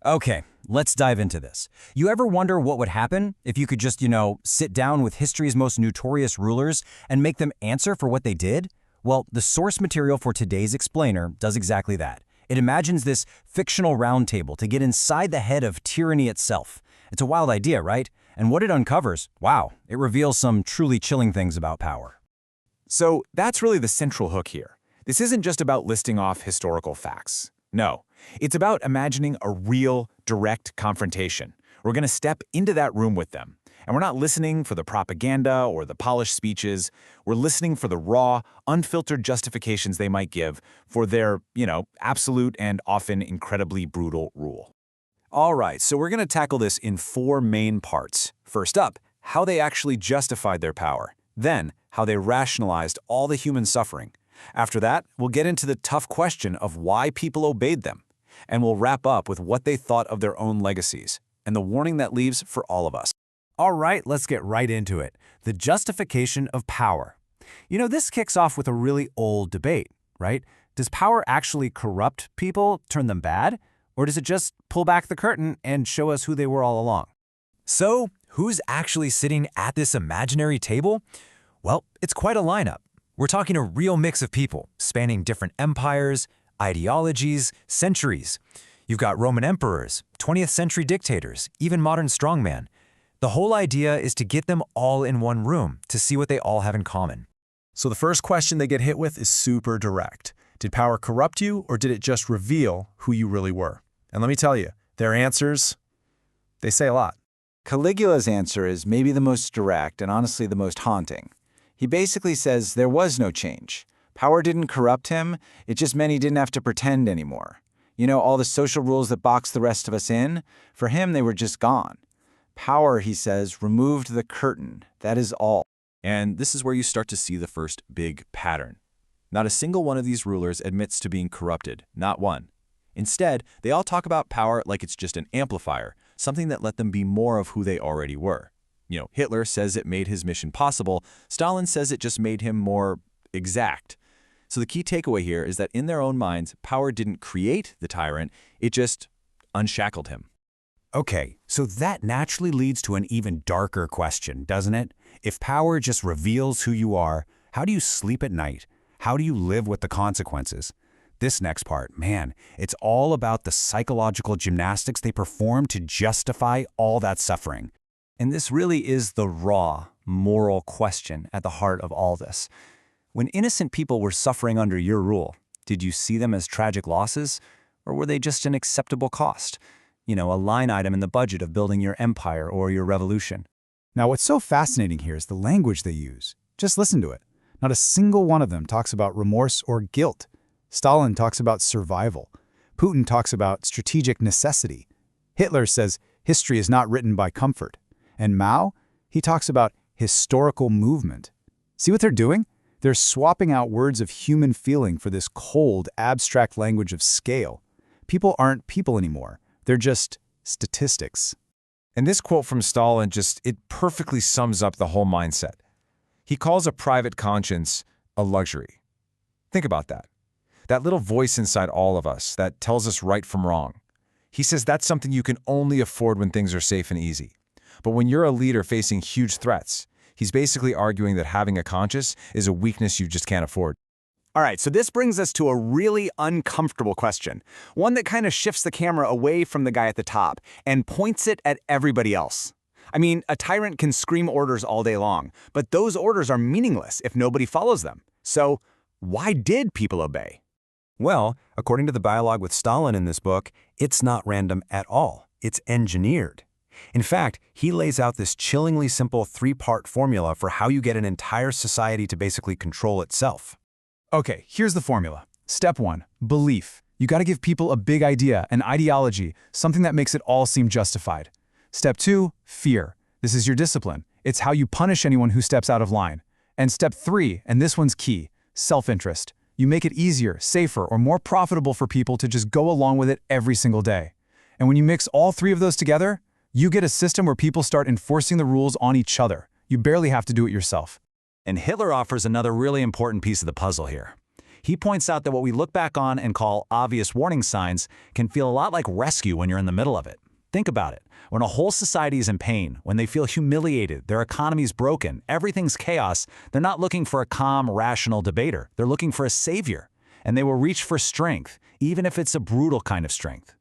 Okay, let's dive into this. You ever wonder what would happen if you could just, sit down with history's most notorious rulers and make them answer for what they did? Well, the source material for today's explainer does exactly that. It imagines this fictional roundtable to get inside the head of tyranny itself. It's a wild idea, right? And what it uncovers, wow, it reveals some truly chilling things about power. So that's really the central hook here. This isn't just about listing off historical facts. No, it's about imagining a real, direct confrontation. We're going to step into that room with them. And we're not listening for the propaganda or the polished speeches. We're listening for the raw, unfiltered justifications they might give for their, absolute and often incredibly brutal rule. All right, so we're going to tackle this in 4 main parts. First up, how they actually justified their power. Then, how they rationalized all the human suffering. After that, we'll get into the tough question of why people obeyed them. And we'll wrap up with what they thought of their own legacies, and the warning that leaves for all of us. All right, let's get right into it. The justification of power. This kicks off with a really old debate, right? Does power actually corrupt people, turn them bad? Or does it just pull back the curtain and show us who they were all along? So, who's actually sitting at this imaginary table? Well, it's quite a lineup. We're talking a real mix of people, spanning different empires, ideologies, centuries. You've got Roman emperors, 20th century dictators, even modern strongmen. The whole idea is to get them all in one room to see what they all have in common. So the first question they get hit with is super direct. Did power corrupt you, or did it just reveal who you really were? And let me tell you, their answers, they say a lot. Caligula's answer is maybe the most direct and honestly the most haunting. He basically says there was no change. Power didn't corrupt him, it just meant he didn't have to pretend anymore. All the social rules that box the rest of us in, for him they were just gone. Power, he says, removed the curtain. That is all. And this is where you start to see the first big pattern. Not a single one of these rulers admits to being corrupted, not one. Instead, they all talk about power like it's just an amplifier, something that let them be more of who they already were. Hitler says it made his mission possible. Stalin says it just made him more exact. So the key takeaway here is that in their own minds, power didn't create the tyrant, it just unshackled him. Okay, so that naturally leads to an even darker question, doesn't it? If power just reveals who you are, how do you sleep at night? How do you live with the consequences? This next part, man, it's all about the psychological gymnastics they perform to justify all that suffering. And this really is the raw, moral question at the heart of all this. When innocent people were suffering under your rule, did you see them as tragic losses, or were they just an acceptable cost? A line item in the budget of building your empire or your revolution. Now, what's so fascinating here is the language they use. Just listen to it. Not a single one of them talks about remorse or guilt. Stalin talks about survival. Putin talks about strategic necessity. Hitler says history is not written by comfort. And Mao, he talks about historical movement. See what they're doing? They're swapping out words of human feeling for this cold, abstract language of scale. People aren't people anymore. They're just statistics. And this quote from Stalin it perfectly sums up the whole mindset. He calls a private conscience a luxury. Think about that. That little voice inside all of us that tells us right from wrong. He says that's something you can only afford when things are safe and easy. But when you're a leader facing huge threats, he's basically arguing that having a conscience is a weakness you just can't afford. All right, so this brings us to a really uncomfortable question, one that kind of shifts the camera away from the guy at the top and points it at everybody else. I mean, a tyrant can scream orders all day long, but those orders are meaningless if nobody follows them. So why did people obey? Well, according to the dialogue with Stalin in this book, it's not random at all. It's engineered. In fact, he lays out this chillingly simple 3-part formula for how you get an entire society to basically control itself. Okay, here's the formula. Step 1, belief. You got to give people a big idea, an ideology, something that makes it all seem justified. Step 2, fear. This is your discipline. It's how you punish anyone who steps out of line. And step 3, and this one's key, self-interest. You make it easier, safer, or more profitable for people to just go along with it every single day. And when you mix all 3 of those together, you get a system where people start enforcing the rules on each other. You barely have to do it yourself. And Hitler offers another really important piece of the puzzle here. He points out that what we look back on and call obvious warning signs can feel a lot like rescue when you're in the middle of it. Think about it. When a whole society is in pain, when they feel humiliated, their economy's broken, everything's chaos, they're not looking for a calm, rational debater. They're looking for a savior. And they will reach for strength, even if it's a brutal kind of strength.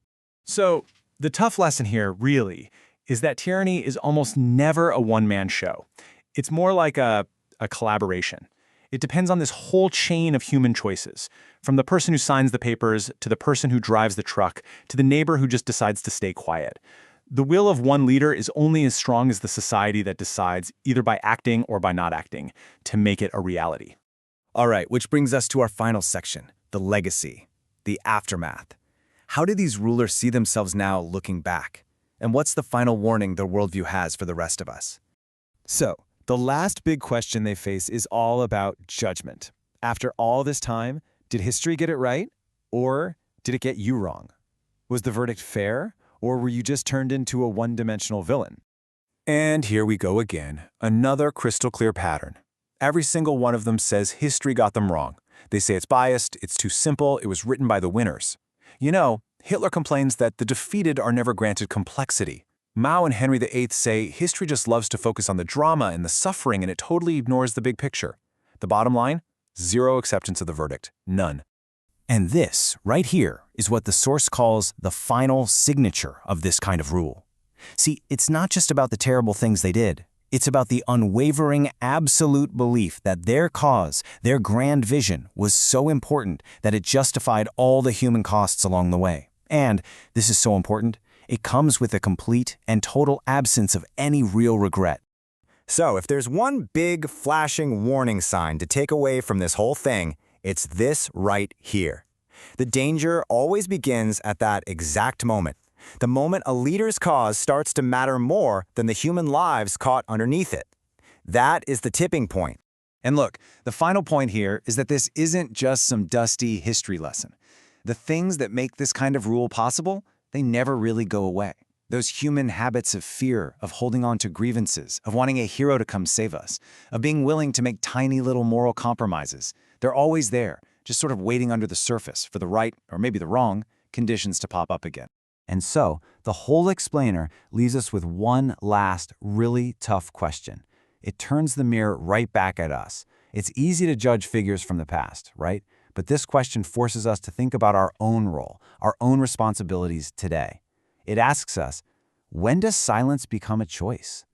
So, the tough lesson here, really, is that tyranny is almost never a one-man show. It's more like a collaboration. It depends on this whole chain of human choices, from the person who signs the papers, to the person who drives the truck, to the neighbor who just decides to stay quiet. The will of one leader is only as strong as the society that decides, either by acting or by not acting, to make it a reality. All right, which brings us to our final section, the legacy, the aftermath. How do these rulers see themselves now looking back? And what's the final warning their worldview has for the rest of us? So, the last big question they face is all about judgment. After all this time, did history get it right? Or did it get you wrong? Was the verdict fair? Or were you just turned into a one-dimensional villain? And here we go again, another crystal clear pattern. Every single one of them says history got them wrong. They say it's biased, it's too simple, it was written by the winners. You know, Hitler complains that the defeated are never granted complexity. Mao and Henry VIII say history just loves to focus on the drama and the suffering and it totally ignores the big picture. The bottom line? Zero acceptance of the verdict. None. And this, right here, is what the source calls the final signature of this kind of rule. See, it's not just about the terrible things they did. It's about the unwavering, absolute belief that their cause, their grand vision, was so important that it justified all the human costs along the way. And, this is so important, it comes with a complete and total absence of any real regret. So, if there's one big, flashing warning sign to take away from this whole thing, it's this right here. The danger always begins at that exact moment. The moment a leader's cause starts to matter more than the human lives caught underneath it. That is the tipping point. And look, the final point here is that this isn't just some dusty history lesson. The things that make this kind of rule possible, they never really go away. Those human habits of fear, of holding on to grievances, of wanting a hero to come save us, of being willing to make tiny little moral compromises, they're always there, just sort of waiting under the surface for the right, or maybe the wrong, conditions to pop up again. And so, the whole explainer leaves us with one last, really tough question. It turns the mirror right back at us. It's easy to judge figures from the past, right? But this question forces us to think about our own role, our own responsibilities today. It asks us, when does silence become a choice?